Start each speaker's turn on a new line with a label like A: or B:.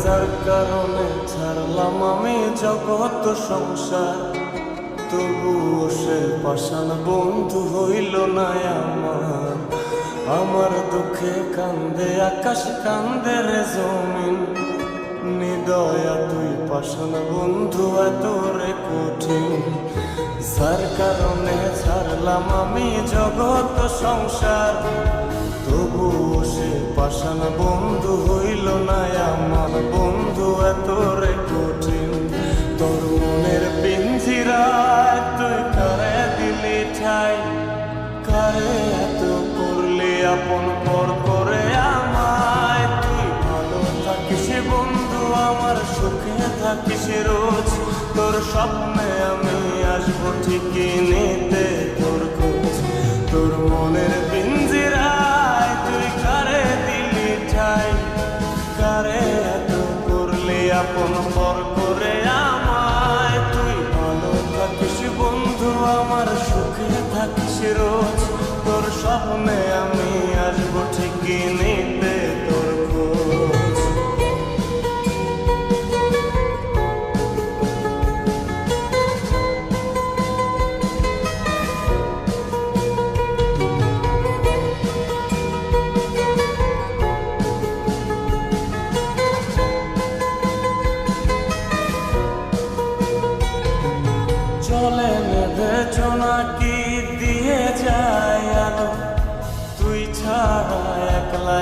A: যার কারণে ছাড়লাম আমি জগৎ সংসার, তবুও সে পাষাণ বন্ধু হইল না আমার। আমার দুঃখে কান্দে আকাশ, কান্দে রে জমিন, নিদয়া তুই পাষাণ বন্ধু এত রে কঠিন। যার কারণে ছাড়লাম আমি জগৎ সংসার, তবুও সে পাষাণ বন্ধু হইল না আমার। বন্ধু এত রে কঠিন, তোর মনের পিঞ্জিরায় তুই কারে দিলি ঠাই, কারে এত করলি আপন পর করে আমায়। তুই ভালো থাকিস বন্ধু আমার, সুখে থাকিস রোজ, তোর স্বপ্নে আমি আসবো ঠিকই নিতে তোর খোঁজ। তোর মনের পিঞ্জিরায় তুই কারে দিলি ঠাই, কারে এত করলি আপন পর করে আমায়। তুই ভালো থাকিস বন্ধু আমার, সুখে থাকিস রোজ, তোর স্বপ্নে আমি আসবো ঠিকই নিতে তোর খোঁজ। চলে নেবে জোনাকি দিয়ে যায় আলো, তুই ছাড়া একলা